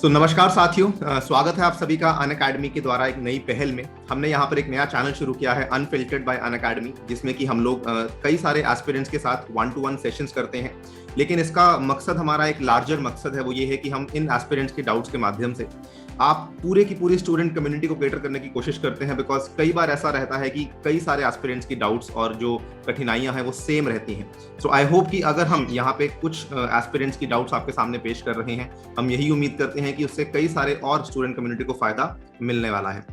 नमस्कार साथियों, स्वागत है आप सभी का अनअकैडमी के द्वारा एक नई पहल में। हमने यहाँ पर एक नया चैनल शुरू किया है अनफिल्टर्ड बाय अनअकैडमी, जिसमें कि हम लोग कई सारे एस्पिरेंट्स के साथ 1-to-1 सेशंस करते हैं। लेकिन इसका मकसद, हमारा एक लार्जर मकसद है, वो ये है कि हम इन एस्पिरेंट्स के डाउट्स के माध्यम से आप पूरे की पूरी स्टूडेंट कम्युनिटी को कैटर करने की कोशिश करते हैं। बिकॉज कई बार ऐसा रहता है कि कई सारे एस्पिरेंट्स की डाउट्स और जो कठिनाइयां हैं वो सेम रहती हैं। सो आई होप कि अगर हम यहाँ पे कुछ एस्पिरेंट्स की डाउट्स आपके सामने पेश कर रहे हैं, हम यही उम्मीद करते हैं कि उससे कई सारे और स्टूडेंट कम्युनिटी को फायदा मिलने वाला है।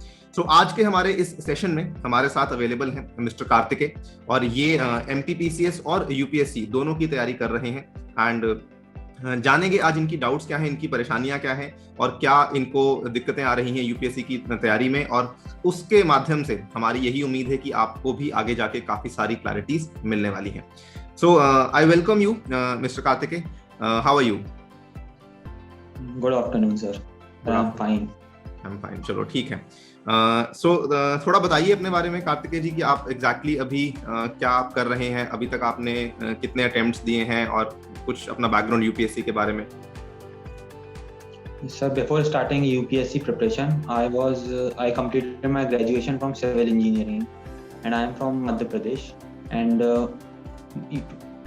आज के हमारे इस सेशन में हमारे साथ अवेलेबल हैं मिस्टर कार्तिकेय, और ये MPPCS और UPSC दोनों की तैयारी कर रहे हैं। एंड जानेंगे आज इनकी डाउट्स क्या हैं, इनकी परेशानियां क्या हैं, और क्या इनको दिक्कतें आ रही हैं UPSC की तैयारी में। और उसके माध्यम से हमारी यही उम्मीद है कि आपको भी आगे जाके काफी सारी क्लैरिटीज मिलने वाली हैं। So I welcome you Mr Kartikeya, how are you? Good afternoon sir, I am fine. चलो ठीक है। थोड़ा बताइए अपने बारे में कार्तिकेय जी कि आप एग्जैक्टली अभी क्या आप कर रहे हैं, अभी तक आपने कितने अटेम्प्ट्स दिए हैं, और कुछ अपना बैकग्राउंड UPSC के बारे में। Sir, before starting UPSC preparation, I completed my graduation from civil engineering, and I am from Madhya Pradesh. And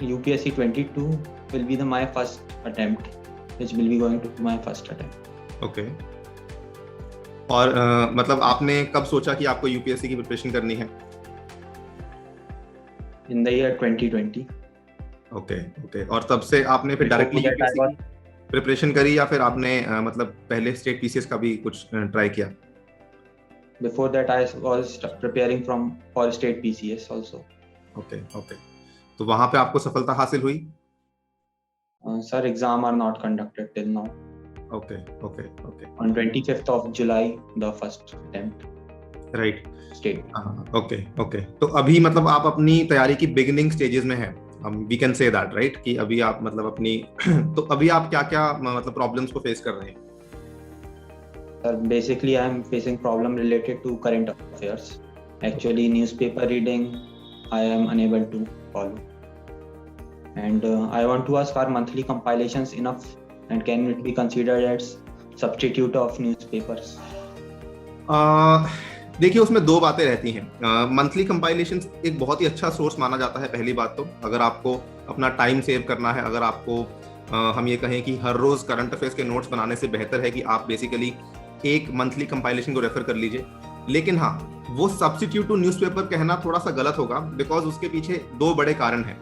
UPSC 22 will be my first attempt, which will be going to be my first attempt. Okay. और मतलब आपने कब सोचा कि आपको UPSC की preparation करनी है? In the year 2020. ओके। और तब से आपने फिर डायरेक्टली UPSC की प्रिपरेशन करी, या फिर आपने मतलब पहले स्टेट PCS का भी कुछ ट्राई किया? Before that, I was preparing for state PCS also. Okay. तो वहां पे आपको सफलता हासिल हुई? Sir, exam are not conducted till now. Okay. On 25th of July, the first attempt. Right. State. Okay. तो अभी मतलब आप अपनी तैयारी की बिगिनिंग स्टेजेस में हैं, we can say that, right? कि अभी आप मतलब अपनी तो अभी आप क्या मतलब प्रॉब्लम्स को फेस कर रहे हैं? Sir, basically I am facing problem related to current affairs. Actually, newspaper reading I am unable to follow. And I want to ask, are monthly compilations enough, and can it be considered as substitute of newspapers? देखिए, उसमें दो बातें रहती हैं। Monthly compilation एक बहुत ही अच्छा source माना जाता है। पहली बात तो, अगर आपको अपना टाइम सेव करना है, अगर आपको हम ये कहें कि हर रोज करंट अफेयर्स के नोट्स बनाने से बेहतर है कि आप बेसिकली एक मंथली कंपाइलेशन को रेफर कर लीजिए। लेकिन हाँ, वो सब्स्टिट्यूट टू न्यूज़पेपर कहना थोड़ा सा गलत होगा, बिकॉज उसके पीछे दो बड़े कारण हैं।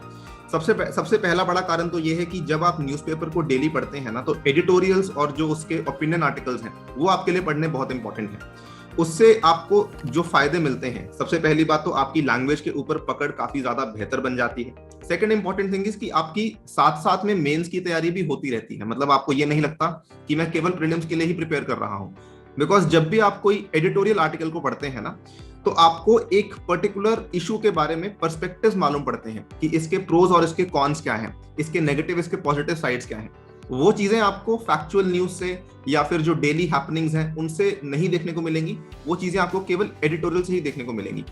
सबसे पहला बड़ा कारण तो ये है कि जब आप न्यूज़पेपर को डेली पढ़ते हैं ना, तो एडिटोरियल्स और जो उसके ओपिनियन आर्टिकल्स हैं वो आपके लिए पढ़ने बहुत इंपॉर्टेंट है। उससे आपको जो फायदे मिलते हैं, सबसे पहली बात तो आपकी लैंग्वेज के ऊपर पकड़ काफी ज्यादा बेहतर बन जाती है। सेकंड इंपॉर्टेंट थिंग इज कि आपकी साथ साथ में मेंस की तैयारी भी होती रहती है। मतलब आपको ये नहीं लगता कि मैं केवल प्रीलिम्स के लिए ही प्रिपेयर कर रहा हूँ। बिकॉज जब भी आप कोई एडिटोरियल आर्टिकल को पढ़ते हैं ना, तो आपको एक पर्टिकुलर इशू के बारे में पर्सपेक्टिव्स मालूम पड़ते हैं कि इसके प्रोज और इसके कॉन्स क्या हैं, इसके नेगेटिव, इसके पॉजिटिव साइड्स क्या हैं। वो चीजें आपको फैक्चुअल न्यूज से या फिर जो डेली हैपनिंग्स हैं उनसे नहीं देखने को मिलेंगी। वो चीजें आपको केवल एडिटोरियल से ही देखने को मिलेंगी।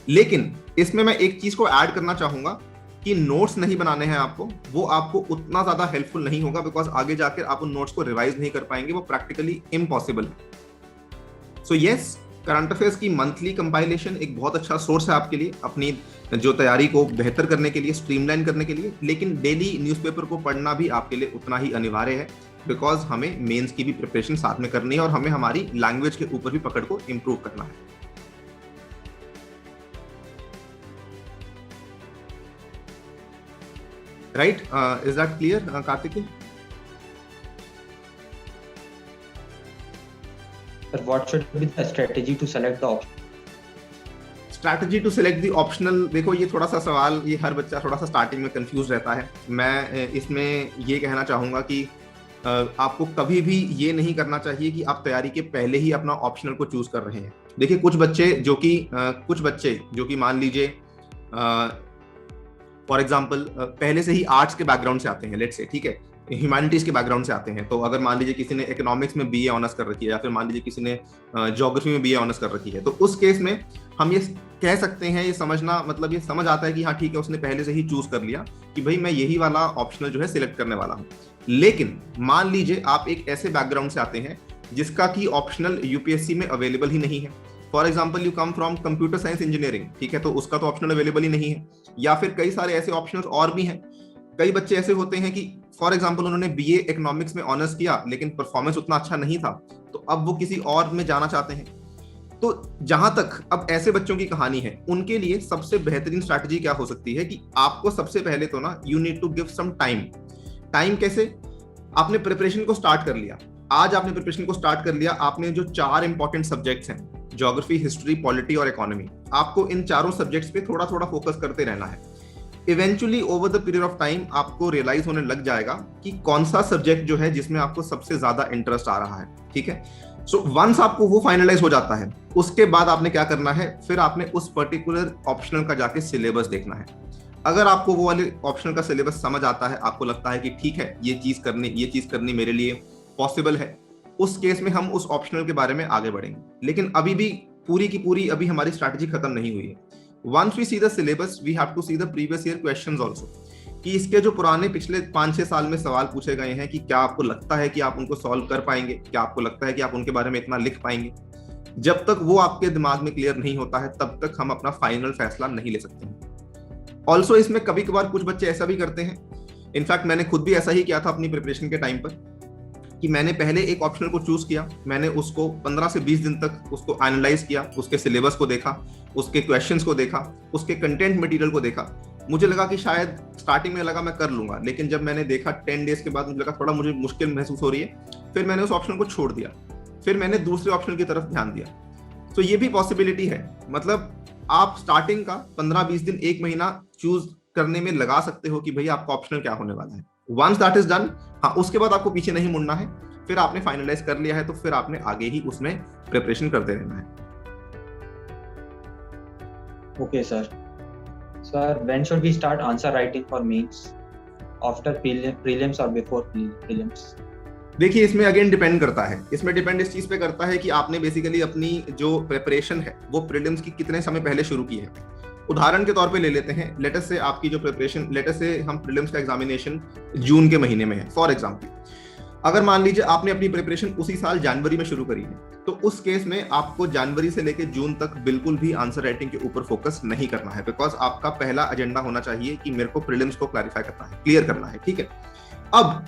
लेकिन इसमें मैं एक चीज को ऐड करना चाहूंगा कि नोट्स नहीं बनाने हैं आपको, वो आपको उतना ज्यादा हेल्पफुल नहीं होगा, बिकॉज आगे जाकर आप उन नोट्स को रिवाइज नहीं कर पाएंगे, वो प्रैक्टिकली इम्पॉसिबल है। सो यस, करंट अफेयर्स की मंथली कंपाइलेशन एक बहुत अच्छा सोर्स है आपके लिए, अपनी जो तैयारी को बेहतर करने के लिए, स्ट्रीमलाइन करने के लिए। लेकिन डेली न्यूज़पेपर को पढ़ना भी आपके लिए उतना ही अनिवार्य है, बिकॉज हमें मेंस की भी प्रिपरेशन साथ में करनी है, और हमें हमारी लैंग्वेज के ऊपर भी पकड़ को इम्प्रूव करना है। Right? Is that clear Kartikeya? What should be the strategy to select the option? Strategy to select the optional, देखो ये थोड़ा सा सवाल, ये हर बच्चा थोड़ा सा स्टार्टिंग में कंफ्यूज रहता है। मैं इसमें ये कहना चाहूंगा कि आपको कभी भी ये नहीं करना चाहिए कि आप तैयारी के पहले ही अपना ऑप्शनल को चूज कर रहे हैं। देखिए, कुछ बच्चे जो कि मान लीजिए फॉर एग्जाम्पल पहले से ही आर्ट्स के बैकग्राउंड से आते हैं, लेट्स से, ठीक है, ह्यूमैनिटीज के बैकग्राउंड से आते हैं। तो अगर मान लीजिए किसी ने इकोनॉमिक्स में BA ऑनर्स कर रखी है, या फिर मान लीजिए किसी ने ज्योग्राफी में BA ऑनर्स कर रखी है, तो उस केस में हम ये कह सकते हैं, ये समझना, मतलब ये समझ आता है कि हाँ ठीक है, उसने पहले से ही चूज कर लिया कि भाई मैं यही वाला ऑप्शनल जो है सिलेक्ट करने वाला हूँ। लेकिन मान लीजिए आप एक ऐसे बैकग्राउंड से आते हैं जिसका कि ऑप्शनल यूपीएससी में अवेलेबल ही नहीं है। For example you come from computer science engineering, ठीक है, तो उसका तो ऑप्शनल अवेलेबल ही नहीं है। या फिर कई सारे ऐसे ऑप्शनल और भी हैं। कई बच्चे ऐसे होते हैं कि फॉर एग्जाम्पल उन्होंने बीए इकोनॉमिक्स में ऑनर्स किया लेकिन परफॉर्मेंस उतना अच्छा नहीं था, तो अब वो किसी और में जाना चाहते हैं। तो जहां तक अब ऐसे बच्चों की कहानी है, उनके लिए सबसे बेहतरीन स्ट्रैटेजी क्या हो सकती है कि आपको सबसे पहले तो ना you need to give some time. Time कैसे? आपने प्रिपरेशन को स्टार्ट कर लिया, आज आपने प्रिपरेशन को स्टार्ट कर लिया, आपने जो 4 इंपॉर्टेंट सब्जेक्ट्स हैं, ज्योग्राफी, हिस्ट्री, पॉलिटी और इकोनॉमी, आपको इन चारों सब्जेक्ट्स पे थोड़ा थोड़ा फोकस करते रहना है। Eventually over the period of time आपको रियलाइज होने लग जाएगा कि कौन सा सब्जेक्ट जो है जिसमें आपको सबसे ज्यादा इंटरेस्ट आ रहा है, ठीक है। सो वंस आपको वो फाइनलाइज हो जाता है, उसके बाद आपने क्या करना है, फिर आपने उस पर्टिकुलर ऑप्शनल का जाके सिलेबस देखना है। अगर आपको वो वाले ऑप्शनल का सिलेबस समझ आता है, आपको लगता है कि ठीक है ये चीज करनी मेरे लिए पॉसिबल है, उस केस में हम उस ऑप्शनल के बारे में आगे बढ़ेंगे। लेकिन अभी भी पूरी की पूरी अभी हमारी स्ट्रैटेजी खत्म नहीं हुई है। Once we see the syllabus, we have to see the previous year questions also, कि इसके जो पुराने पिछले 5-6 साल में सवाल पूछे गए हैं कि क्या आपको लगता है कि आप उनको सॉल्व कर पाएंगे, क्या आपको लगता है कि आप उनके बारे में इतना लिख पाएंगे। जब तक वो आपके दिमाग में क्लियर नहीं होता है, तब तक हम अपना फाइनल फैसला नहीं ले सकते हैं। ऑल्सो इसमें कभी कभार कुछ बच्चे ऐसा भी करते हैं, इनफैक्ट मैंने खुद भी ऐसा ही किया था अपनी प्रिपरेशन के टाइम पर, कि मैंने पहले एक ऑप्शनल को चूज किया, मैंने उसको 15 से 20 दिन तक उसको एनालाइज किया, उसके सिलेबस को देखा, उसके क्वेश्चंस को देखा, उसके कंटेंट मटेरियल को देखा। मुझे लगा कि शायद स्टार्टिंग में लगा मैं कर लूंगा, लेकिन जब मैंने देखा 10 डेज के बाद मुझे लगा थोड़ा मुझे मुश्किल महसूस हो रही है, फिर मैंने उस ऑप्शन को छोड़ दिया, फिर मैंने दूसरे ऑप्शन की तरफ ध्यान दिया। तो ये भी पॉसिबिलिटी है, मतलब आप स्टार्टिंग का 15-20 दिन, 1 महीना चूज करने में लगा सकते हो कि भाई आपका ऑप्शनल क्या होने वाला है। वंस दैट इज डन, हाँ, उसके बाद आपको पीछे नहीं मुड़ना है, फिर आपने फाइनलाइज कर लिया है तो फिर आपने आगे ही उसमें प्रिपरेशन करते रहना है। Okay, sir. Sir, when should we start answer writing for mains? After prelims or before prelims? देखिए इसमें अगेन डिपेंड करता है, इसमें डिपेंड इस चीज पे करता है कि आपने बेसिकली अपनी जो प्रिपरेशन है वो प्रीलिम्स की कितने समय पहले शुरू की है। उदाहरण के तौर पे ले लेते हैं, लेट अस से आपकी जो प्रिपरेशन, लेट अस से हम प्रीलिम्स का एग्जामिनेशन जून के महीने में है फॉर एग्जांपल। अगर मान लीजिए आपने अपनी प्रिपरेशन उसी साल जनवरी में शुरू करी है, तो उस केस में आपको जनवरी से लेकर जून तक बिल्कुल भी आंसर राइटिंग के ऊपर फोकस नहीं करना है, बिकॉज आपका पहला एजेंडा होना चाहिए कि मेरे को प्रीलिम्स को क्लैरिफाई करना है, क्लियर करना है, ठीक है। अब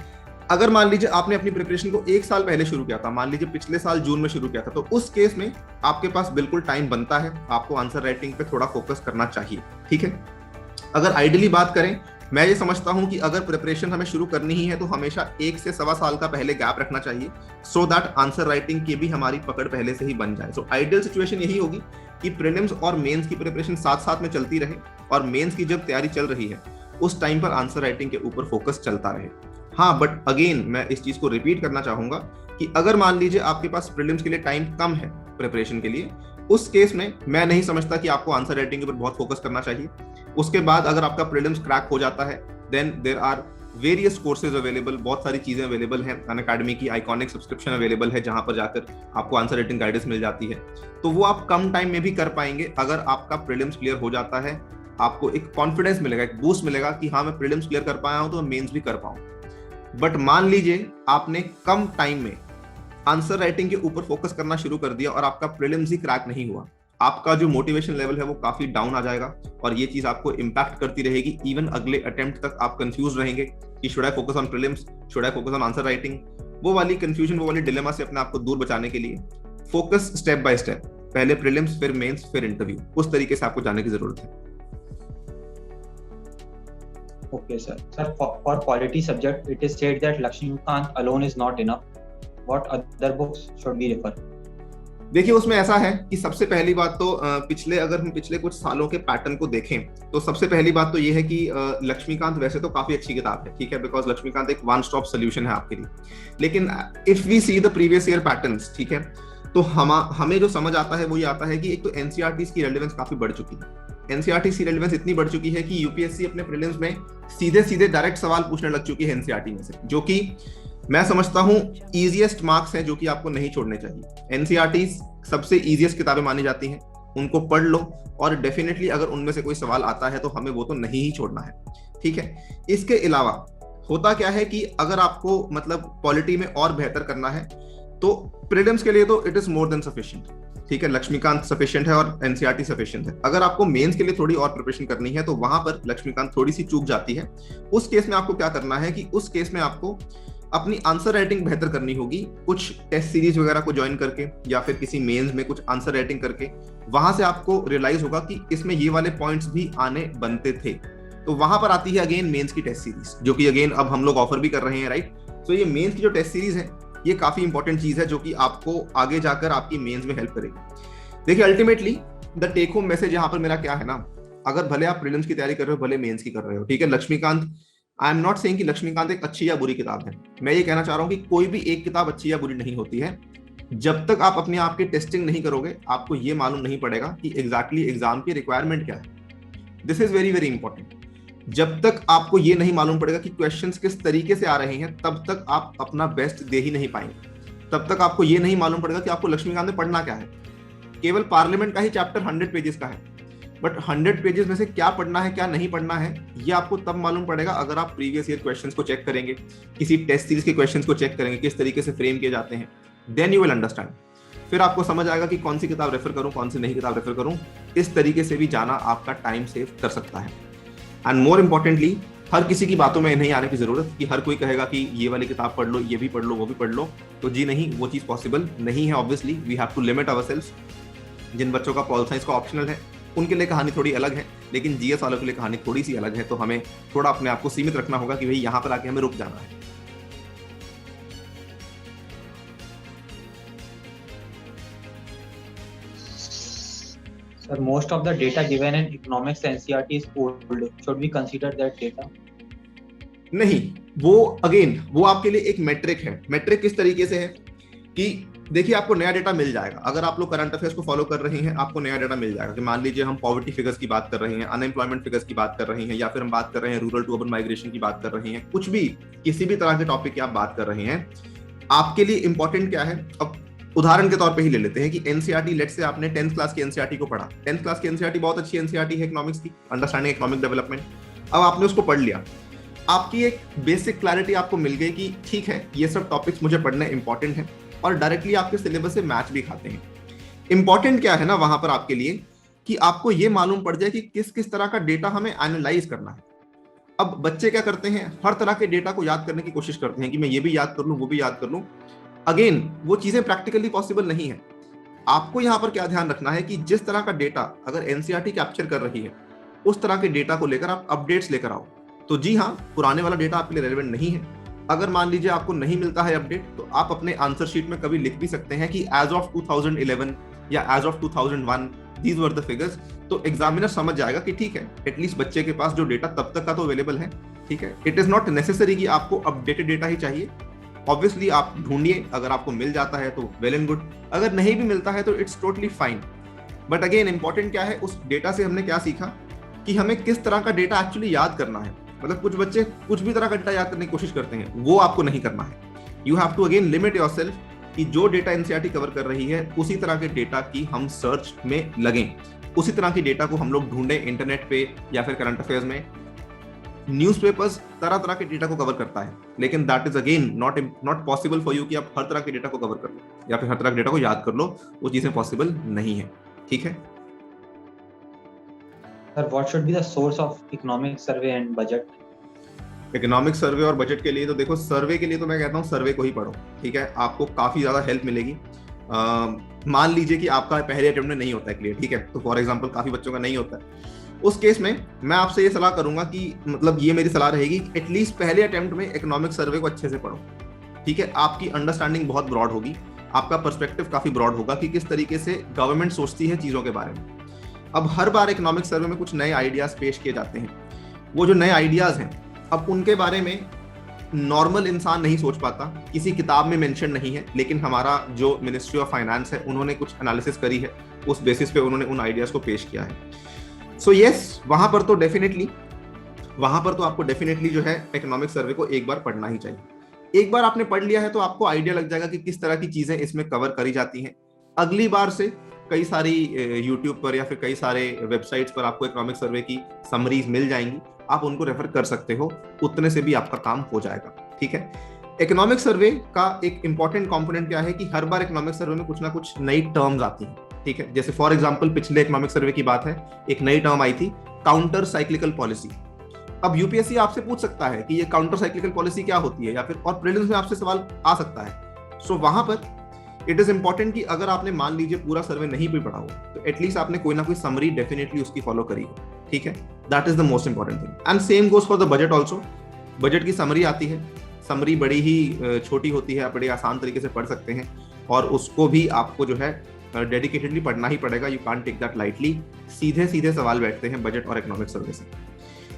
अगर मान लीजिए आपने अपनी प्रिपरेशन को 1 साल पहले शुरू किया था, मान लीजिए पिछले साल जून में शुरू किया था, तो उस केस में आपके पास बिल्कुल टाइम बनता है, आपको आंसर राइटिंग पे थोड़ा फोकस करना चाहिए, ठीक है। अगर आइडियली बात करें, मैं ये समझता हूं कि अगर प्रिपरेशन हमें शुरू करनी ही है तो हमेशा 1 से सवा साल का पहले गैप रखना चाहिए, सो दैट आंसर राइटिंग की भी हमारी पकड़ पहले से ही बन जाए। सो आइडियल सिचुएशन यही होगी कि प्रीलिम्स और मेंस की प्रिपरेशन साथ साथ में चलती रहे, और मेंस की जब तैयारी चल रही है उस टाइम पर आंसर राइटिंग के ऊपर फोकस चलता रहे। हाँ, बट अगेन मैं इस चीज को रिपीट करना चाहूंगा कि अगर मान लीजिए आपके पास प्रीलिम्स के लिए टाइम कम है प्रिपरेशन के लिए, उस केस में मैं नहीं समझता कि आपको आंसर राइटिंग के ऊपर बहुत फोकस करना चाहिए। उसके बाद अगर आपका प्रीलिम्स क्रैक हो जाता है, then there are various courses available, बहुत सारी चीजें अवेलेबल हैं, अनअकैडमी की आइकॉनिक सब्सक्रिप्शन अवेलेबल है जहां पर जाकर आपको आंसर राइटिंग गाइडेंस मिल जाती है, तो वो आप कम टाइम में भी कर पाएंगे। अगर आपका प्रीलिम्स क्लियर हो जाता है, आपको एक कॉन्फिडेंस मिलेगा, एक बूस्ट मिलेगा कि हाँ मैं प्रीलिम्स क्लियर कर पाया हूं तो मेंस भी कर पाऊं। बट मान लीजिए आपने कम टाइम में आंसर राइटिंग के ऊपर फोकस करना शुरू कर दिया और आपका प्रीलिम्स ही क्रैक नहीं हुआ, आपका जो मोटिवेशन लेवल है वो काफी डाउन आ जाएगा, और ये चीज आपको इंपैक्ट करती रहेगी। इवन अगले अटेम्प्ट तक आप कंफ्यूज रहेंगे कि should I focus on prelims, should I focus on answer writing. वो वाली कंफ्यूजन, वो वाली डिलेमा से अपने आप को दूर बचाने के लिए फोकस स्टेप बाय स्टेप, पहले प्रीलिम्स, फिर मेंस, फिर इंटरव्यू, उस तरीके से आपको जाने की जरूरत है। Okay, sir. Sir, for quality subject, it is said that Lakshmikant alone is not enough. What other books should we refer? देखिए उसमें ऐसा है कि सबसे पहली बात तो अगर हम पिछले कुछ सालों के पैटर्न को देखें तो सबसे पहली बात तो ये है कि लक्ष्मीकांत वैसे तो काफी अच्छी किताब है, ठीक है, बिकॉज लक्ष्मीकांत एक वन स्टॉप सोल्यूशन है आपके लिए। लेकिन if we see the previous year patterns, ठीक है, तो हमें जो समझ आता है वो ये आता है कि एक तो एनसीईआरटी की रेलेवेंस काफी बढ़ चुकी है। एनसीईआरटी की रेलेवेंस इतनी बढ़ चुकी है कि यूपीएससी अपने प्रीलिम्स में सीधे सीधे डायरेक्ट सवाल पूछने लग चुकी है एनसीईआरटी में से, जो कि मैं समझता हूं इजीएस्ट मार्क्स हैं जो कि आपको नहीं छोड़ने चाहिए। एनसीईआरटी सबसे इजीएस्ट किताबें मानी जाती हैं, उनको पढ़ लो, और डेफिनेटली अगर उनमें से कोई सवाल आता है तो हमें वो तो नहीं ही छोड़ना है, ठीक है। इसके अलावा होता क्या है कि अगर आपको मतलब पॉलिटी में और बेहतर करना है तो प्रीलिम्स के लिए तो it is more than sufficient, ठीक है, लक्ष्मीकांत सफिशिएंट है और एनसीईआरटी सफिशिएंट है। अगर आपको मेंस के लिए थोड़ी और प्रिपरेशन करनी है तो वहां पर लक्ष्मीकांत थोड़ी सी चूक जाती है। उस केस में आपको क्या करना है कि उस केस में आपको अपनी आंसर राइटिंग बेहतर करनी होगी, कुछ टेस्ट सीरीज वगैरह को ज्वाइन करके या फिर किसी मेंस में कुछ आंसर राइटिंग करके। वहां से आपको रियलाइज होगा कि इसमें ये वाले पॉइंट्स भी आने बनते थे। तो वहां पर आती है अगेन मेंस की टेस्ट सीरीज, जो कि अगेन अब हम लोग ऑफर भी कर रहे हैं, राइट। तो ये मेंस की जो टेस्ट सीरीज है ये काफी इंपॉर्टेंट चीज है, जो कि आपको आगे जाकर आपकी मेंस में हेल्प करेगी। देखिए ultimately the take home message यहाँ पर मेरा क्या है ना, अगर भले आप प्रीलिम्स की तैयारी कर रहे हो, भले मेंस की कर रहे हो, ठीक है, Laxmikanth, I am not saying कि लक्ष्मीकांत एक अच्छी या बुरी किताब है। मैं ये कहना चाह रहा हूँ कि कोई भी एक किताब अच्छी या बुरी नहीं होती है। जब तक आप अपने आप की टेस्टिंग नहीं करोगे आपको ये मालूम नहीं पड़ेगा कि एग्जैक्टली एग्जाम की रिक्वायरमेंट क्या है। This is very very important. जब तक आपको ये नहीं मालूम पड़ेगा कि क्वेश्चंस किस तरीके से आ रहे हैं, तब तक आप अपना बेस्ट दे ही नहीं पाएंगे। तब तक आपको ये नहीं मालूम पड़ेगा कि आपको लक्ष्मीकांत में पढ़ना क्या है। केवल पार्लियामेंट का ही चैप्टर 100 पेजेस का है, बट 100 पेजेस में से क्या पढ़ना है क्या नहीं पढ़ना है ये आपको तब मालूम पड़ेगा अगर आप प्रीवियस ईयर क्वेश्चंस को चेक करेंगे, किसी टेस्ट सीरीज के क्वेश्चंस को चेक करेंगे, किस तरीके से फ्रेम किए जाते हैं। Then you will understand. फिर आपको समझ आएगा कि कौन सी किताब रेफर करूं, कौन सी नहीं किताब रेफर करूं। इस तरीके से भी जाना आपका टाइम सेव कर सकता है। एंड मोर इंपॉर्टेंटली, हर किसी की बातों में नहीं आने की जरूरत कि हर कोई कहेगा कि ये वाली किताब पढ़ लो, ये भी पढ़ लो, वो भी पढ़ लो। तो जी नहीं, वो चीज पॉसिबल नहीं है। Obviously we have to limit ourselves. जिन बच्चों का पॉल साइंस का ऑप्शनल है उनके लिए कहानी थोड़ी अलग है, लेकिन जीएस वालों के लिए कहानी थोड़ी सी अलग है। तो हमें थोड़ा अपने आप को सीमित रखना होगा कि भाई यहाँ पर आके हमें रुक जाना है। Sir, most of the data given in economics NCERT is old. Should we consider that data? नहीं, वो अगेन वो आपके लिए एक मेट्रिक है। मेट्रिक किस तरीके से है कि देखिए आपको नया डेटा मिल जाएगा। अगर आप लोग करंट अफेयर्स को फॉलो कर रहे हैं आपको नया डेटा मिल जाएगा कि मान लीजिए हम पॉवर्टी फिगर्स की बात कर रहे हैं, अनएम्प्लॉयमेंट फिगर्स की बात कर रहे हैं, या फिर हम बात कर रहे हैं रूरल टू अर्बन माइग्रेशन की बात कर रहे हैं, कुछ भी किसी भी तरह के टॉपिक की आप बात कर रहे हैं, आपके लिए इंपॉर्टेंट क्या है। अब उदाहरण के तौर पे ही ले लेते हैं कि एनसीईआरटी, लेट्स से आपने 10th क्लास की एनसीईआरटी को पढ़ा। 10th क्लास की एनसीईआरटी बहुत अच्छी एनसीईआरटी है इकोनॉमिक्स की, अंडरस्टैंडिंग इकोनॉमिक डेवलपमेंट। अब आपने उसको पढ़ लिया, आपकी एक बेसिक क्लैरिटी आपको मिल गई कि ठीक है ये सब टॉपिक्स मुझे पढ़ने इंपॉर्टेंट है और डायरेक्टली आपके सिलेबस से मैच भी खाते हैं। इंपॉर्टेंट क्या है ना वहां पर आपके लिए कि आपको ये मालूम पड़ जाए कि किस किस तरह का डेटा हमें एनालाइज करना है। अब बच्चे क्या करते हैं, हर तरह के डेटा को याद करने की कोशिश करते हैं कि मैं ये भी याद कर लूं, वो भी याद कर लूं। अगेन वो चीजें प्रैक्टिकली पॉसिबल नहीं है। आपको यहाँ पर क्या ध्यान रखना है कि जिस तरह का डेटा अगर एनसीईआरटी कैप्चर कर रही है उस तरह के डेटा को लेकर आप अपडेट्स लेकर आओ। तो जी हाँ, पुराने वाला डेटा आपके लिए रेलेवेंट नहीं है। अगर मान लीजिए आपको नहीं मिलता है अपडेट, तो आप अपने आंसर शीट में कभी लिख भी सकते हैं कि एज ऑफ 2011 या age of 2001 these were the figures. तो एग्जामिनर समझ जाएगा कि ठीक है, एटलीस्ट बच्चे के पास जो डेटा तब तक का तो अवेलेबल है। ठीक है, इट इज नॉट नेसेसरी कि आपको अपडेटेड डेटा ही चाहिए। ऑब्वियसली आप ढूंढिए, अगर आपको मिल जाता है तो वेल एंड गुड, अगर नहीं भी मिलता है तो it's totally fine. But again important क्या है, उस डेटा से हमने क्या सीखा कि हमें किस तरह का डेटा एक्चुअली याद करना है। मतलब कुछ बच्चे कुछ भी तरह का डेटा याद करने की कोशिश करते हैं, वो आपको नहीं करना है। You have to again limit yourself कि जो डेटा एनसीईआरटी कवर कर रही है उसी तरह के डेटा की हम सर्च में लगें, उसी तरह की डेटा को हम लोग ढूंढें इंटरनेट पे या फिर करंट अफेयर्स में। न्यूज़पेपर्स तरह तरह के डेटा को कवर करता है, लेकिन that is again not possible for you कि आप हर तरह के डेटा को कवर कर लो या फिर हर तरह के डेटा को याद कर लो। वो चीजें पॉसिबल नहीं है। ठीक है sir, what should be the source of economic survey and budget? Economic survey और बजट के लिए तो देखो, सर्वे के लिए तो मैं कहता हूँ सर्वे को ही पढ़ो। ठीक है, आपको काफी ज्यादा हेल्प मिलेगी। मान लीजिए कि आपका पहले अटेम्प्ट में नहीं होता है क्लियर, ठीक है, तो फॉर एग्जांपल काफी बच्चों का नहीं होता है। उस केस में मैं आपसे ये सलाह करूंगा कि मतलब ये मेरी सलाह रहेगी, एटलीस्ट पहले अटेम्प्ट में इकोनॉमिक सर्वे को अच्छे से पढ़ो। ठीक है, आपकी अंडरस्टैंडिंग बहुत ब्रॉड होगी, आपका पर्सपेक्टिव काफी ब्रॉड होगा कि किस तरीके से गवर्नमेंट सोचती है चीजों के बारे में। अब हर बार इकोनॉमिक सर्वे में कुछ नए आइडियाज पेश किए जाते हैं। वो जो नए आइडियाज हैं अब उनके बारे में नॉर्मल इंसान नहीं सोच पाता, किसी किताब में मेंशन नहीं है, लेकिन हमारा जो मिनिस्ट्री ऑफ फाइनेंस है उन्होंने कुछ एनालिसिस करी है, उस बेसिस पे उन्होंने उन आइडियाज को पेश किया है। सो यस, वहां पर तो आपको डेफिनेटली जो है इकोनॉमिक सर्वे को एक बार पढ़ना ही चाहिए। एक बार आपने पढ़ लिया है तो आपको आइडिया लग जाएगा कि किस तरह की चीजें इसमें कवर करी जाती हैं। अगली बार से कई सारी यूट्यूब पर या फिर कई सारे वेबसाइट्स पर आपको इकोनॉमिक सर्वे की समरीज मिल जाएंगी, आप उनको रेफर कर सकते हो, उतने से भी आपका काम हो जाएगा। ठीक है। इकोनॉमिक सर्वे का एक इंपॉर्टेंट कंपोनेंट क्या है कि हर बार इकोनॉमिक सर्वे में कुछ ना कुछ नई टर्म्स आती हैं। ठीक है। जैसे फॉर एग्जांपल पिछले इकोनॉमिक सर्वे की बात है, एक नई टर्म आई थी काउंटर साइक्लिकल पॉलिसी। अब यूपीएससी आपसे पूछ सकता है कि ये काउंटर साइक्लिकल पॉलिसी क्या होती है, या फिर और प्रीलिम्स में आपसे सवाल आ सकता है। सो वहां पर इट इज इंपॉर्टेंट कि अगर आपने मान लीजिए पूरा सर्वे नहीं भी पढ़ा हो तो एटलीस्ट आपने कोई ना कोई समरी डेफिनेटली उसकी फॉलो करी हो। ठीक है। That is the most important thing. And same goes for the budget also. Budget की समरी आती है, समरी बड़ी ही छोटी होती है, आप बड़ी आसान तरीके से पढ़ सकते हैं, और उसको भी आपको जो है डेडिकेटेडली पढ़ना ही पड़ेगा। You can't take that lightly. सीधे सीधे सवाल बैठते हैं बजट और इकोनॉमिक सर्वे से,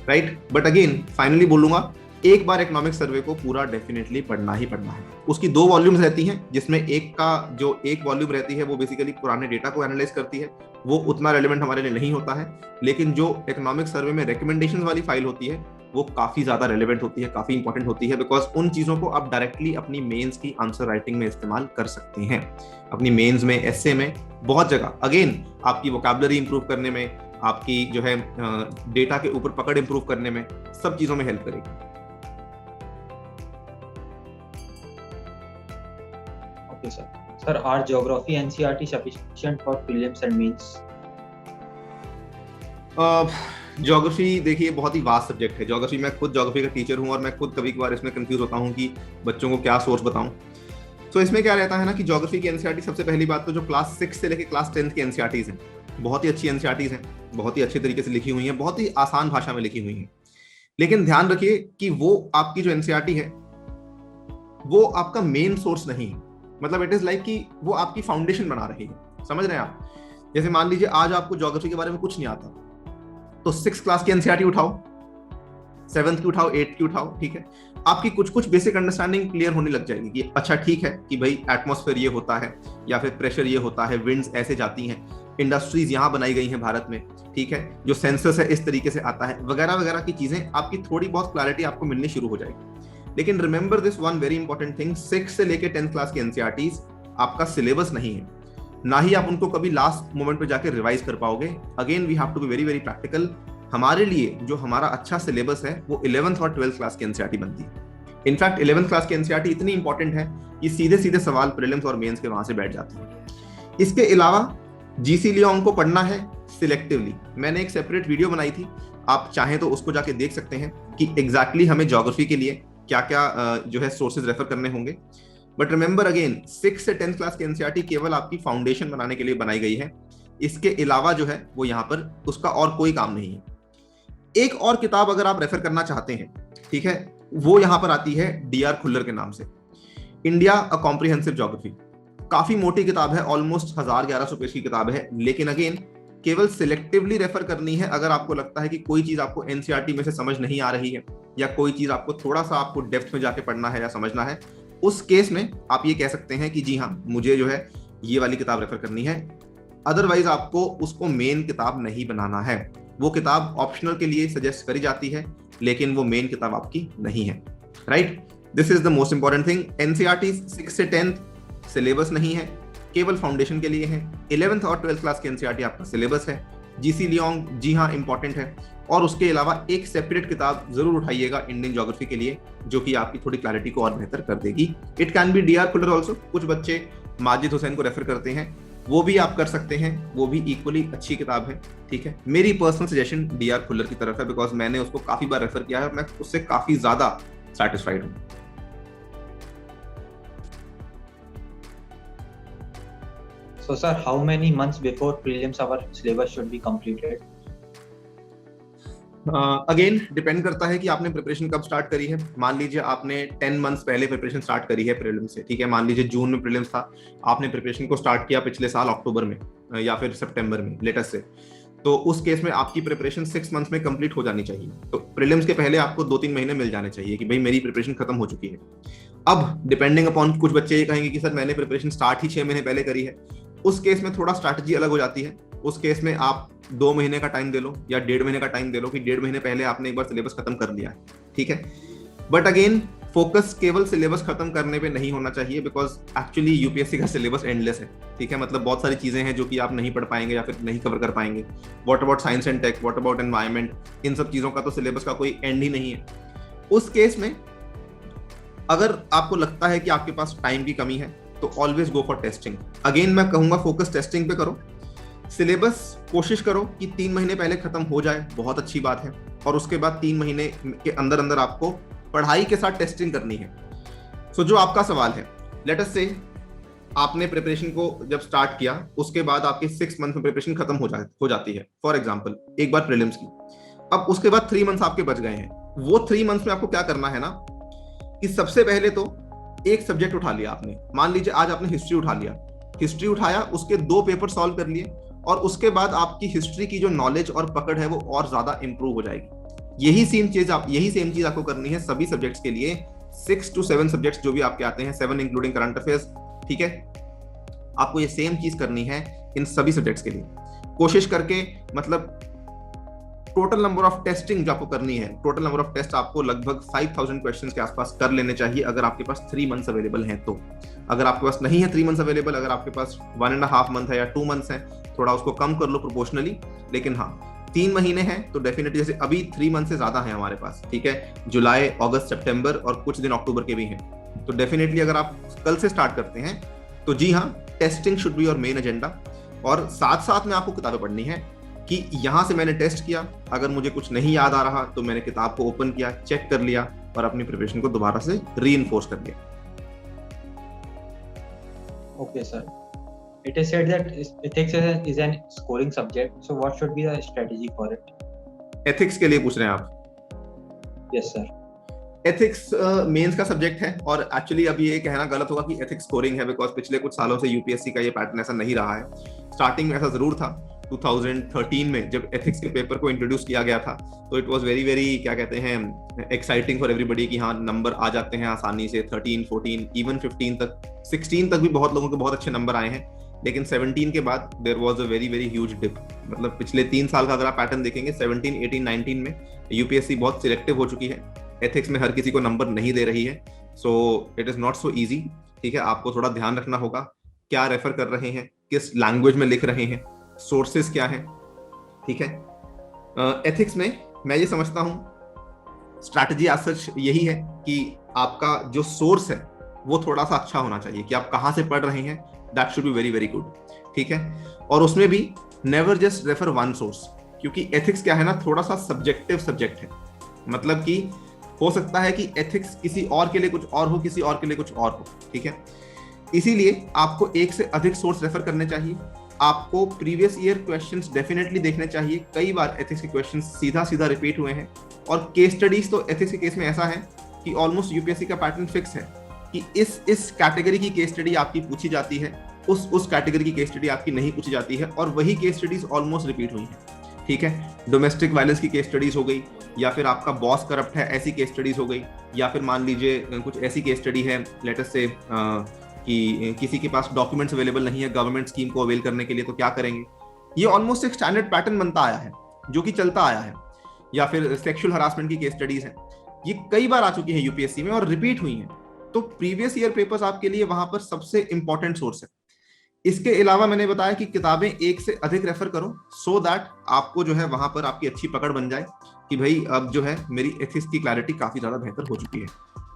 राइट। बट अगेन फाइनली बोलूंगा, एक बार इकोनॉमिक सर्वे को पूरा डेफिनेटली पढ़ना ही पढ़ना है। उसकी 2 वॉल्यूम्स रहती हैं, जिसमें एक वॉल्यूम रहती है वो बेसिकली पुराने डेटा को एनालाइज करती है, वो उतना रेलेवेंट हमारे लिए नहीं होता है। लेकिन जो इकोनॉमिक सर्वे में रिकमेंडेशंस वाली फाइल होती है वो काफी ज्यादा रेलेवेंट होती है, काफी इंपॉर्टेंट होती है, बिकॉज उन चीजों को आप डायरेक्टली अपनी मेंस की आंसर राइटिंग में इस्तेमाल कर सकते हैं, अपनी मेंस में, एस्से में, बहुत जगह। अगेन आपकी वोकैबुलरी इंप्रूव करने में, आपकी जो है डेटा के ऊपर पकड़ इंप्रूव करने में, सब चीजों में हेल्प करेगी। Okay, sir. Sir, are geography NCERT sufficient for prelims and mains? Geography देखिए बहुत ही वास्ट सब्जेक्ट है। ज्योग्राफी, मैं खुद ज्योग्राफी का टीचर हूँ और मैं खुद कभी कभार इसमें कंफ्यूज होता हूँ कि बच्चों को क्या सोर्स बताऊँ। तो इसमें क्या रहता है ना कि ज्योग्राफी की एनसीईआरटी, सबसे पहली बात तो जो क्लास 6 से लेकर क्लास 10 की एनसीईआरटीज हैं, बहुत ही अच्छी एनसीईआरटीज हैं, बहुत ही अच्छे तरीके से लिखी हुई हैं, बहुत ही आसान भाषा में लिखी हुई हैं। लेकिन ध्यान रखिए कि वो आपकी जो एनसीईआरटी है वो आपका मेन सोर्स नहीं है। मतलब इट इज लाइक कि वो आपकी फाउंडेशन बना रही है। समझ रहे हैं आप? जैसे मान लीजिए आज आपको ज्योग्राफी के बारे में कुछ नहीं आता, तो 6 क्लास की एनसीईआरटी उठाओ, 7th की उठाओ, 8th की उठाओ, ठीक है, आपकी कुछ कुछ बेसिक अंडरस्टैंडिंग क्लियर होने लग जाएगी कि अच्छा ठीक है कि भाई एटमॉस्फेयर ये होता है, या फिर प्रेशर ये होता है, विंड्स ऐसे जाती हैं, इंडस्ट्रीज यहाँ बनाई गई हैं भारत में, ठीक है, जो सेंसस है इस तरीके से आता है, वगैरह वगैरह की चीजें आपकी थोड़ी बहुत क्लैरिटी आपको मिलनी शुरू हो जाएगी। लेकिन remember this one very important thing, 6 से लेके 10th क्लास की एनसीईआरटीज आपका सिलेबस नहीं है, ना ही आप उनको कभी लास्ट मोमेंट पे जाके रिवाइज कर पाओगे। Again we have to be very very practical. हमारे लिए जो हमारा अच्छा सिलेबस है वो 11th और 12th क्लास की एनसीईआरटी बनती है। इनफैक्ट 11th क्लास की एनसीईआरटी इतनी इंपॉर्टेंट है कि सीधे सीधे सवाल प्रीलिम्स और मेंस के वहां से बैठ जाते हैं। इसके अलावा जीसी लियोंग को पढ़ना है सिलेक्टिवली। मैंने एक सेपरेट वीडियो बनाई थी, आप चाहें तो उसको जाके देख सकते हैं कि एग्जैक्टली हमें ज्योग्राफी के लिए क्या क्या जो है सोर्सेज रेफर करने होंगे। बट रिमेंबर अगेन 6 से 10th क्लास की एनसीईआरटी केवल आपकी फाउंडेशन बनाने के लिए बनाई गई है। इसके अलावा जो है वो यहाँ पर उसका और कोई काम नहीं है। एक और किताब अगर आप रेफर करना चाहते हैं, ठीक है, वो यहाँ पर आती है डीआर खुल्लर के नाम से, इंडिया अ कॉम्प्रिहेंसिव ज्योग्राफी। काफी मोटी किताब है, ऑलमोस्ट 1100 पेज की किताब है। लेकिन अगेन केवल सिलेक्टिवली रेफर करनी है अगर आपको लगता है कि कोई चीज आपको एनसीईआरटी में से समझ नहीं आ रही है, या कोई चीज आपको थोड़ा सा आपको डेप्थ में जाके पढ़ना है या समझना है। उस केस में आप ये कह सकते हैं कि जी हाँ, मुझे जो है ये वाली किताब रेफर करनी है। अदरवाइज आपको उसको मेन किताब नहीं बनाना है। वो किताब ऑप्शनल के लिए सजेस्ट करी जाती है, लेकिन वो मेन किताब आपकी नहीं है, right. This is the most important thing. NCERT 6 से 10th सिलेबस नहीं है, केवल फाउंडेशन के लिए है। 11th और 12th क्लास की एनसीईआरटी आपका सिलेबस है। जीसी लियोंग जी हाँ इंपॉर्टेंट है, और उसके अलावा एक सेपरेट किताब जरूर उठाइएगा इंडियन ज्योग्राफी के लिए, जो कि आपकी थोड़ी क्लैरिटी को और बेहतर कर देगी। It can be DR Khullar also. कुछ बच्चे माजिद हुसैन को रेफर करते हैं, वो भी आप कर सकते हैं, वो भी इक्वली अच्छी किताब है, ठीक है। मेरी पर्सनल सजेशन डीआर खुल्लर की तरफ है, बिकॉज मैंने उसको काफी बार रेफर किया है और मैं उससे काफी ज्यादा सेटिस्फाइड हूँ। So sir, how many months before prelims our syllabus should be completed? Again depend करता है कि आपने प्रिपरेशन कब स्टार्ट करी है। मान लीजिए आपने 10 मंथ्स पहले प्रिपरेशन स्टार्ट करी है प्रीलिम्स से, ठीक है। मान लीजिए जून में प्रीलिम्स था, आपने प्रिपरेशन को स्टार्ट किया पिछले साल अक्टूबर में या फिर सितंबर में लेटेस्ट से, तो उस केस में आपकी प्रिपरेशन 6 मंथ्स में कंप्लीट हो जानी चाहिए। तो प्रीलिम्स के पहले आपको 2-3 महीने मिल जाने चाहिए कि भाई मेरी प्रिपरेशन खत्म हो चुकी है। अब डिपेंडिंग अपॉन, कुछ बच्चे ये कहेंगे कि सर मैंने प्रिपरेशन स्टार्ट ही 6 महीने पहले करी है। उस केस में थोड़ा स्ट्रैटेजी अलग हो जाती है। उस केस में आप 2 महीने का टाइम दे लो या 1.5 महीने का टाइम दे लो कि 1.5 महीने पहले आपने एक बार सिलेबस खत्म कर लिया है, ठीक है। बट अगेन फोकस केवल सिलेबस खत्म करने पे नहीं होना चाहिए, बिकॉज एक्चुअली यूपीएससी का सिलेबस एंडलेस है, ठीक है। मतलब बहुत सारी चीजें हैं जो कि आप नहीं पढ़ पाएंगे या फिर नहीं कवर कर पाएंगे। What about science and tech, what about environment, इन सब चीजों का तो सिलेबस का कोई एंड ही नहीं है। उस केस में अगर आपको लगता है कि आपके पास टाइम की कमी है तो always go for testing. Again मैं कहूंगा फोकस टेस्टिंग पे करो। सिलेबस कोशिश करो कि 3 महीने पहले खत्म हो जाए, बहुत अच्छी बात है। और उसके बाद 3 महीने के अंदर अंदर आपको पढ़ाई के साथ टेस्टिंग करनी है। सो जो आपका सवाल है, लेट अस से आपने प्रिपरेशन को जब स्टार्ट किया, उसके बाद आपके 6 मंथ में प्रिपरेशन खत्म हो जाती है फॉर एग्जाम्पल, एक बार प्रीलिम्स की। अब उसके बाद 3 मंथ्स आपके बच गए हैं। वो 3 मंथ्स में आपको क्या करना है ना, कि सबसे पहले तो एक सब्जेक्ट उठा लिया आपने। मान लीजिए आज आपने हिस्ट्री उठा लिया, हिस्ट्री उठाया, उसके 2 पेपर सॉल्व कर लिए, और उसके बाद आपकी हिस्ट्री की जो नॉलेज और पकड़ है वो और ज्यादा इंप्रूव हो जाएगी। यही सेम चीज आपको करनी है सभी सब्जेक्ट्स के लिए। 6 to 7 सब्जेक्ट्स जो भी आपके आते हैं, 7 इंक्लूडिंग करंट अफेयर्स, ठीक है। आपको ये सेम चीज करनी है इन सभी सब्जेक्ट्स के लिए, कोशिश करके। मतलब टोटल नंबर ऑफ टेस्टिंग जो आपको करनी है, टोटल नंबर ऑफ टेस्ट आपको लगभग 5000 क्वेश्चंस के आसपास कर लेने चाहिए, अगर आपके पास 3 मंथ्स अवेलेबल हैं तो। अगर आपके पास नहीं है 3 मंथ्स अवेलेबल, अगर आपके पास 1.5 मंथ है या 2 मंथ्स है, थोड़ा उसको कम कर लो प्रोपोर्शनली। लेकिन हाँ, 3 महीने हैं तो डेफिनेटली, जैसे अभी 3 मंथ से ज्यादा है हमारे पास, ठीक है, जुलाई, अगस्त, सितंबर और कुछ दिन अक्टूबर के भी हैं। तो डेफिनेटली अगर आप कल से स्टार्ट करते हैं तो जी हाँ, testing should be your main agenda. और साथ साथ में आपको किताबें पढ़नी है कि यहां से मैंने टेस्ट किया, अगर मुझे कुछ नहीं याद आ रहा तो मैंने किताब को ओपन किया, चेक कर लिया और अपनी प्रिपरेशन को दोबारा से रीइंफोर्स कर लिया। Okay, sir. It is said that ethics is an scoring subject. So what should be the strategy for it? Ethics के लिए पूछ रहे हैं आप? Yes, sir. एथिक्स मेंस का सब्जेक्ट है, और एक्चुअली अब ये कहना गलत होगा कि एथिक्स स्कोरिंग है, बिकॉज पिछले कुछ सालों से यूपीएससी का ये पैटर्न ऐसा नहीं रहा है। स्टार्टिंग में ऐसा जरूर था 2013 में, जब एथिक्स के पेपर को इंट्रोड्यूस किया गया था, तो इट वाज वेरी वेरी क्या कहते हैं, एक्साइटिंग फॉर एवरीबॉडी कि हाँ नंबर आ जाते हैं आसानी से, 13, 14, इवन 15 तक, 16 तक भी बहुत लोगों के बहुत अच्छे नंबर आए हैं। लेकिन 17 के बाद there was a very very huge dip. मतलब पिछले 3 साल का अगर आप पैटर्न देखेंगे, 17, 18, 19 में यूपीएससी बहुत सिलेक्टिव हो चुकी है, एथिक्स में हर किसी को नंबर नहीं दे रही है। So it is not so easy, ठीक है। आपको थोड़ा ध्यान रखना होगा, क्या रेफर कर रहे हैं, किस लैंग्वेज में लिख रहे हैं, सोर्सेस क्या है, ठीक है। एथिक्स में मैं ये समझता हूं स्ट्रैटेजी एज सच यही है कि आपका जो सोर्स है वो थोड़ा सा अच्छा होना चाहिए, कि आप कहां से पढ़ रहे हैं, that should be very very good, ठीक है। और उसमें भी never just refer one source, क्योंकि एथिक्स क्या है ना, थोड़ा सा सब्जेक्टिव सब्जेक्ट है। मतलब कि हो सकता है कि एथिक्स किसी और के लिए कुछ और हो, किसी और के लिए कुछ और हो, ठीक है। इसीलिए आपको एक से अधिक सोर्स रेफर करने चाहिए। आपको प्रीवियस ईयर क्वेश्चंस डेफिनेटली देखने चाहिए। कई बार एथिक्स के क्वेश्चंस सीधा सीधा रिपीट हुए हैं, और केस स्टडीज तो एथिक्स के केस में ऐसा है कि ऑलमोस्ट यूपीएससी का पैटर्न फिक्स है कि इस कैटेगरी की केस स्टडी आपकी पूछी जाती है, उस कैटेगरी की केस स्टडी आपकी नहीं पूछी जाती है, और वही केस स्टडीज ऑलमोस्ट रिपीट हुई है, ठीक है। डोमेस्टिक वायलेंस की केस स्टडीज हो गई, या फिर आपका बॉस करप्ट है, ऐसी केस स्टडीज हो गई, या फिर मान लीजिए कुछ ऐसी केस स्टडी है लेट अस से कि किसी के पास डॉक्यूमेंट्स अवेलेबल नहीं है गवर्नमेंट स्कीम को अवेल करने के लिए, तो क्या करेंगे। ये ऑलमोस्ट एक स्टैंडर्ड पैटर्न बनता आया है, जो कि चलता आया है। या फिर सेक्सुअल हरासमेंट की केस स्टडीज हैं, ये कई बार आ चुकी है यूपीएससी में और रिपीट हुई हैं। तो प्रीवियस ईयर पेपर्स आपके लिए वहां पर सबसे इंपॉर्टेंट सोर्स है। इसके अलावा मैंने बताया कि किताबें एक से अधिक रेफर करो, सो दैट आपको जो है वहां पर आपकी अच्छी पकड़ बन जाए कि भाई अब जो है मेरी एथिक्स की क्लैरिटी काफी ज्यादा बेहतर हो चुकी है,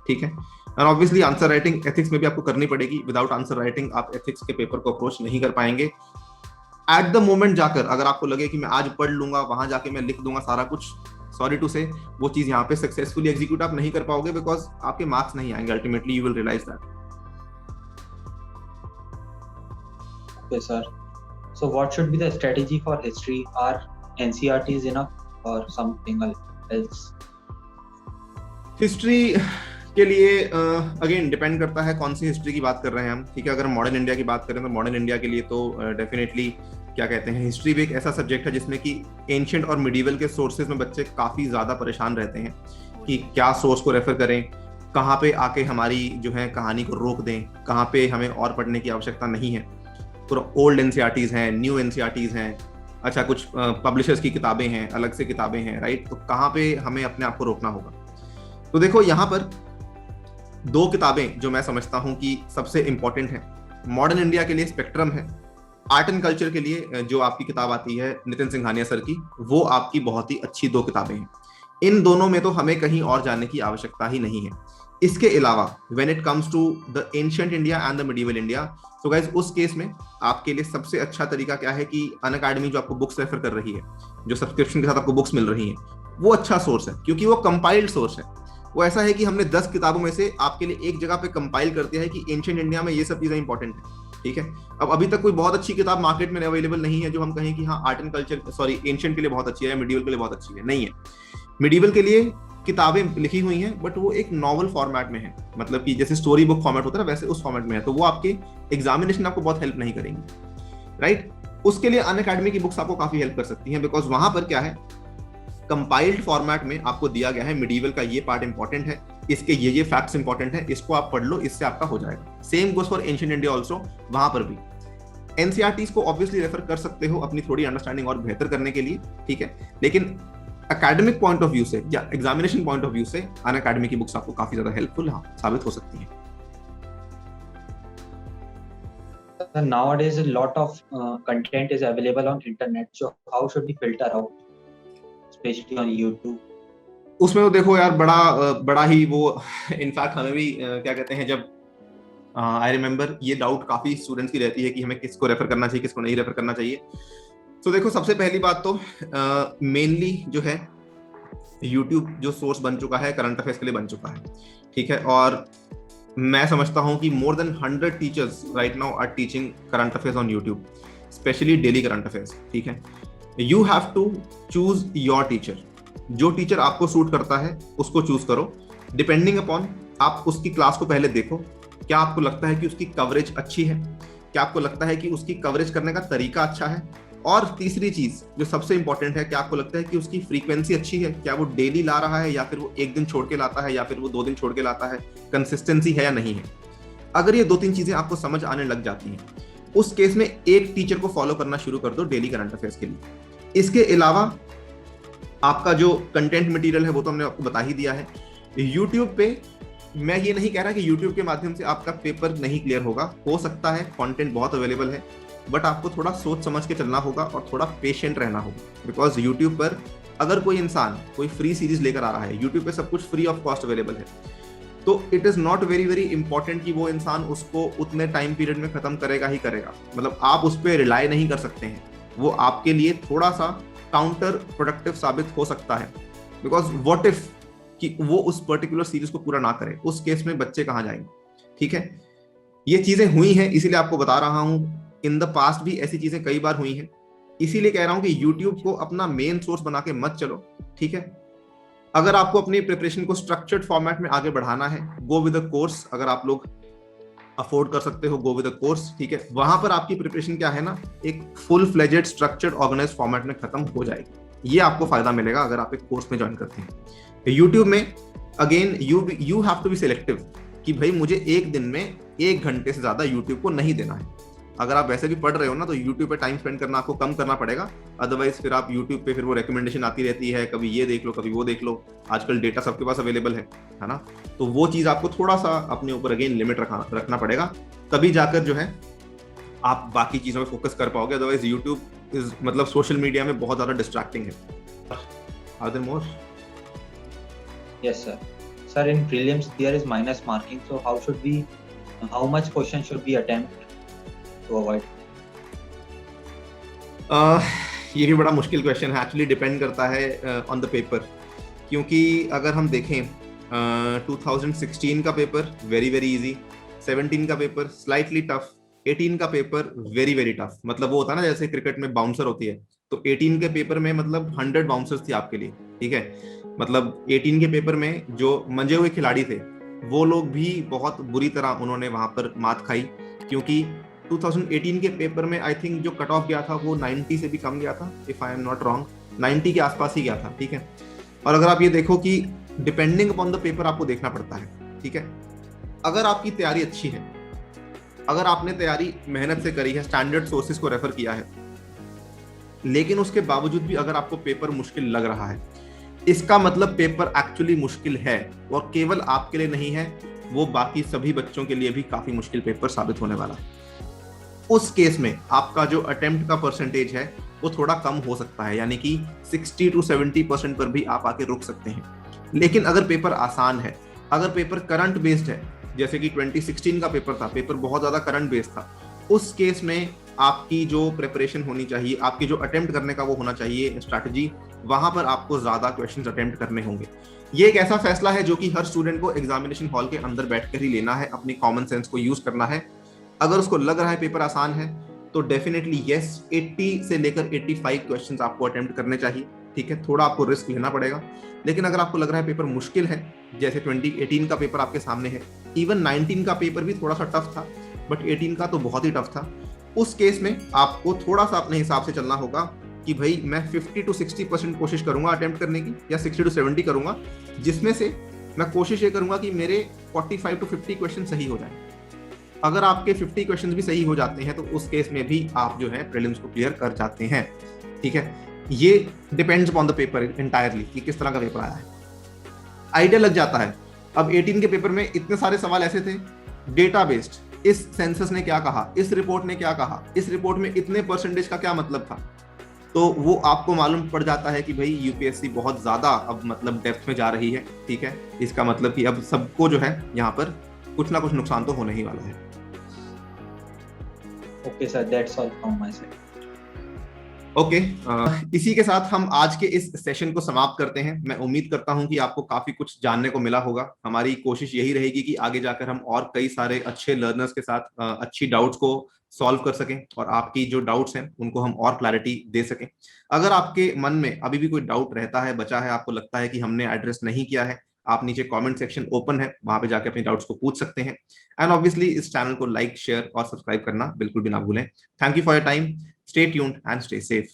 ठीक है। और ऑब्वियसली आंसर राइटिंग एथिक्स में भी आपको करनी पड़ेगी। विदाउट आंसर राइटिंग आप एथिक्स के पेपर को अप्रोच नहीं कर पाएंगे। एट द मोमेंट जाकर अगर आपको लगे कि मैं आज पढ़ लूंगा, वहां जाके मैं लिख दूंगा सारा कुछ, सॉरी टू से वो चीज यहाँ पे सक्सेसफुली एग्जीक्यूट आप नहीं कर पाओगे, बिकॉज आपके मार्क्स नहीं आएंगे। Ultimately you will realise that. Okay, sir. So what should be the strategy for history? Are NCERTs enough or something else? History के लिए अगेन डिपेंड करता है कौन सी हिस्ट्री की बात कर रहे हैं हम, ठीक है। अगर मॉडर्न इंडिया की बात करें तो मॉडर्न इंडिया के लिए तो डेफिनेटली क्या कहते हैं, हिस्ट्री भी एक ऐसा सब्जेक्ट है जिसमें कि एंशिएंट और मिडिवल के सोर्सेज में बच्चे काफी ज्यादा परेशान रहते हैं कि क्या सोर्स को रेफर करें, कहाँ पे आके हमारी जो है कहानी को रोक दें, कहाँ पे हमें और पढ़ने की आवश्यकता नहीं है। पूरा ओल्ड एनसीईआरटीज हैं, न्यू एनसीईआरटीज हैं, अच्छा कुछ पब्लिशर्स की किताबें हैं, अलग से किताबें हैं, राइट। तो कहाँ पे हमें अपने आप को रोकना होगा। तो देखो यहाँ पर दो किताबें जो मैं समझता हूं कि सबसे इंपॉर्टेंट है मॉडर्न इंडिया के लिए स्पेक्ट्रम है, आर्ट एंड कल्चर के लिए जो आपकी किताब आती है नितिन सिंघानिया सर की, वो आपकी बहुत ही अच्छी दो किताबें हैं। इन दोनों में तो हमें कहीं और जाने की आवश्यकता ही नहीं है। इसके अलावा when it comes to the ancient India and the medieval India, तो गाइस उस केस में आपके लिए सबसे अच्छा तरीका क्या है कि अनअकैडमी जो आपको बुक्स रेफर कर रही है, जो सब्सक्रिप्शन के साथ आपको बुक्स मिल रही हैं, वो अच्छा सोर्स है, क्योंकि वो कंपाइल्ड सोर्स है। वो ऐसा है कि हमने 10 किताबों में से आपके लिए एक जगह पे कंपाइल कर दिया है कि एंशिएंट इंडिया में ये सब चीजें इंपॉर्टेंट है, ठीक है। अब अभी तक कोई बहुत अच्छी किताब मार्केट में अवेलेबल नहीं है जो हम कहें कि हाँ art and culture sorry ancient के लिए बहुत अच्छी है, मिडिवल के लिए बहुत अच्छी है, नहीं है। मिडिवल के लिए किताबें लिखी हुई हैं बट वो एक नॉवल फॉर्मेट में है, मतलब कि जैसे स्टोरी बुक फॉर्मेट होता है वैसे उस फॉर्मेट में है, तो वो आपके एग्जामिनेशन आपको बहुत हेल्प नहीं करेंगी, राइट। उसके लिए अनअकैडमी की बुक्स आपको काफी हेल्प कर सकती हैं, बिकॉज वहां पर क्या है, कंपाइल्ड फॉर्मेट में आपको दिया गया है मिडिवल का ये पार्ट इंपॉर्टेंट है, इसके ये फैक्ट्स इंपॉर्टेंट है, इसको आप पढ़ लो, इससे आपका हो जाएगा। Same goes for ancient India also, वहां पर भी एनसीईआरटीज को ऑब्वियसली रेफर कर सकते हो अपनी थोड़ी अंडरस्टैंडिंग और बेहतर करने के लिए, ठीक है, लेकिन एकेडमिक पॉइंट ऑफ व्यू से या एग्जामिनेशन पॉइंट ऑफ व्यू से अनअकैडमी की बुक्स आपको काफी ज्यादा हेल्पफुल साबित हो सकती हैं। Nowadays a lot of content is available on internet, so how should we filter out, especially on YouTube? उसमें तो देखो यार बड़ा ही वो इनफैक्ट हमें भी क्या कहते हैं, जब आई रिमेम्बर ये डाउट काफी स्टूडेंट्स की रहती है कि हमें किसको रेफर करना चाहिए किसको नहीं रेफर करना चाहिए। तो देखो सबसे पहली बात तो मेनली जो है यूट्यूब जो सोर्स बन चुका है करंट अफेयर्स के लिए बन चुका है, ठीक है, और मैं समझता हूं कि more than 100 teachers right now are teaching current affairs on YouTube, especially daily current affairs, ठीक है। You have to choose your teacher, जो टीचर आपको सूट करता है उसको चूज करो, डिपेंडिंग अपॉन आप उसकी क्लास को पहले देखो, क्या आपको लगता है कि उसकी कवरेज अच्छी है, क्या आपको लगता है कि उसकी कवरेज करने का तरीका अच्छा है, और तीसरी चीज जो सबसे इंपॉर्टेंट है, क्या आपको लगता है कि उसकी फ्रीक्वेंसी अच्छी है, क्या वो डेली ला रहा है या फिर वो एक दिन छोड़ के लाता है या फिर वो 2 दिन छोड़ के लाता है, कंसिस्टेंसी है या नहीं है। अगर ये 2-3 चीजें आपको समझ आने लग जाती हैं, उस केस में एक टीचर को फॉलो करना शुरू कर दो डेली करंट अफेयर्स के लिए। इसके अलावा आपका जो कंटेंट मटेरियल है वो तो हमने आपको बता ही दिया है। यूट्यूब पे मैं ये नहीं कह रहा कि यूट्यूब के माध्यम से आपका पेपर नहीं क्लियर होगा, हो सकता है, कंटेंट बहुत अवेलेबल है, बट आपको थोड़ा सोच समझ के चलना होगा और थोड़ा पेशेंट रहना होगा, बिकॉज यूट्यूब पर अगर कोई इंसान कोई फ्री सीरीज लेकर आ रहा है, यूट्यूब पे सब कुछ फ्री ऑफ कॉस्ट अवेलेबल है, तो it is not very very important कि वो इंसान उसको उतने टाइम पीरियड में खत्म करेगा ही करेगा, मतलब आप उस पर रिलाई नहीं कर सकते हैं, वो आपके लिए थोड़ा सा काउंटर प्रोडक्टिव साबित हो सकता है, बिकॉज व्हाट इफ कि वो उस पर्टिकुलर सीरीज को पूरा ना करे, उस केस में बच्चे कहाँ जाएंगे, ठीक है। ये चीजें हुई हैं, इसीलिए आपको बता रहा हूं, इन द पास्ट भी ऐसी चीजें कई बार हुई हैं, इसीलिए कह रहा हूं कि यूट्यूब को अपना मेन सोर्स बना के मत चलो, ठीक है। अगर आपको अपनी प्रिपरेशन को स्ट्रक्चर्ड फॉर्मेट में आगे बढ़ाना है, गो विद अ कोर्स, अगर आप लोग अफोर्ड कर सकते हो गो विद अ कोर्स, ठीक है। वहां पर आपकी प्रिपरेशन क्या है ना, एक full fledged structured organised format में खत्म हो जाएगी, ये आपको फायदा मिलेगा अगर आप एक कोर्स में ज्वाइन करते हैं। यूट्यूब में again you have to be selective कि भाई मुझे एक दिन में 1 घंटे से ज्यादा यूट्यूब को नहीं देना है। अगर आप वैसे भी पढ़ रहे हो ना, तो यूट्यूब पे टाइम स्पेंड करना आपको कम करना पड़ेगा, अदरवाइज फिर आप यूट्यूब पे फिर वो रिकमेंडेशन आती रहती है, कभी ये देख लो कभी वो देख लो, आजकल डेटा सबके पास अवेलेबल है ना, तो वो चीज आपको थोड़ा सा अपने ऊपर अगेन लिमिट रखना पड़ेगा, तभी जाकर जो है आप बाकी चीजों में फोकस कर पाओगे, अदरवाइज यूट्यूब इज मतलब सोशल मीडिया में बहुत ज्यादा डिस्ट्रैक्टिंग है। Are there more? Yes, sir. Sir, in prelims there is minus marking, so how much question should we attempt to avoid? ये भी बड़ा मुश्किल क्वेश्चन है, एक्चुअली डिपेंड करता है ऑन द पेपर, क्योंकि अगर हम देखें 2016 का पेपर वेरी वेरी इजी, 17 का पेपर स्लाइटली टफ, 18 का पेपर वेरी वेरी टफ, मतलब वो होता है ना जैसे क्रिकेट में बाउंसर होती है, तो 18 के पेपर में मतलब 100 बाउंसर्स थी आपके लिए, ठीक है, मतलब 18 के पेपर में जो मंजे हुए खिलाड़ी थे वो लोग भी बहुत बुरी तरह उन्होंने वहां पर मात खाई, क्योंकि 2018 के पेपर में आई थिंक जो कट ऑफ गया था वो 90 से भी कम गया था, if I am not wrong, 90 के आसपास ही गया था, ठीक है। और अगर आप ये देखो कि डिपेंडिंग अपॉन द पेपर आपको देखना पड़ता है, ठीक है, अगर आपकी तैयारी अच्छी है, अगर आपने तैयारी मेहनत से करी है, स्टैंडर्ड सोर्सेज को रेफर किया है, लेकिन उसके बावजूद भी अगर आपको पेपर मुश्किल लग रहा है, इसका मतलब पेपर एक्चुअली मुश्किल है और केवल आपके लिए नहीं है, वो बाकी सभी बच्चों के लिए भी काफी मुश्किल पेपर साबित होने वाला है। उस केस में आपका जो अटेम्प्ट का परसेंटेज है वो थोड़ा कम हो सकता है, यानी कि 60 to 70% पर भी आप आके रुक सकते हैं। लेकिन अगर पेपर आसान है, अगर पेपर करंट बेस्ड है, जैसे कि 2016 का पेपर था, पेपर बहुत ज्यादा करंट बेस्ड था, उस केस में आपकी जो प्रिपरेशन होनी चाहिए, आपकी जो अटेम्प्ट करने का वो होना चाहिए स्ट्रैटेजी, वहां पर आपको ज्यादा क्वेश्चंस अटेम्प्ट करने होंगे। ये एक ऐसा फैसला है जो कि हर स्टूडेंट को एग्जामिनेशन हॉल के अंदर बैठकर ही लेना है, अपनी कॉमन सेंस को यूज करना है। अगर उसको लग रहा है पेपर आसान है तो डेफिनेटली यस, 80 से लेकर 85 क्वेश्चंस आपको अटेम्प्ट करने चाहिए। ठीक है, थोड़ा आपको रिस्क लेना पड़ेगा। लेकिन अगर आपको लग रहा है पेपर मुश्किल है, जैसे 2018 का पेपर आपके सामने है, इवन 19 का पेपर भी थोड़ा सा टफ था, बट 18 का तो बहुत ही टफ था, उस केस में आपको थोड़ा सा अपने हिसाब से चलना होगा कि भाई मैं 50 to 60% कोशिश करूंगा अटेम्प्ट करने की, या 60 to 70 करूंगा, जिसमें से मैं कोशिश ये करूंगा कि मेरे 45 to 50 क्वेश्चन सही हो जाए। अगर आपके 50 क्वेश्चंस भी सही हो जाते हैं तो उस केस में भी आप जो है प्रीलिम्स को क्लियर कर जाते हैं। ठीक है, ये depends upon the paper entirely कि किस तरह का पेपर आया है, आइडिया लग जाता है। अब 18 के पेपर में इतने सारे सवाल ऐसे थे डेटा बेस्ड, इस सेंसस ने क्या कहा, इस रिपोर्ट ने क्या कहा, इस रिपोर्ट में इतने परसेंटेज का क्या मतलब था, तो वो आपको मालूम पड़ जाता है कि भाई यूपीएससी बहुत ज्यादा अब मतलब डेप्थ में जा रही है। ठीक है, इसका मतलब कि अब सबको जो है यहाँ पर कुछ ना कुछ नुकसान तो होने ही वाला है। Okay, sir. That's all from my side. Okay, इसी के साथ हम आज के इस सेशन को समाप्त करते हैं। मैं उम्मीद करता हूं कि आपको काफी कुछ जानने को मिला होगा। हमारी कोशिश यही रहेगी कि आगे जाकर हम और कई सारे अच्छे लर्नर्स के साथ अच्छी डाउट्स को सॉल्व कर सकें और आपकी जो डाउट्स हैं उनको हम और क्लैरिटी दे सकें। अगर आपके मन में अभी भी कोई डाउट रहता है, बचा है, आपको लगता है कि हमने एड्रेस नहीं किया है, आप नीचे कमेंट सेक्शन ओपन है, वहां पे जाके अपने डाउट्स को पूछ सकते हैं। एंड ऑब्वियसली इस चैनल को लाइक, शेयर और सब्सक्राइब करना बिल्कुल भी ना भूलें। Thank you for your time. Stay tuned and stay safe.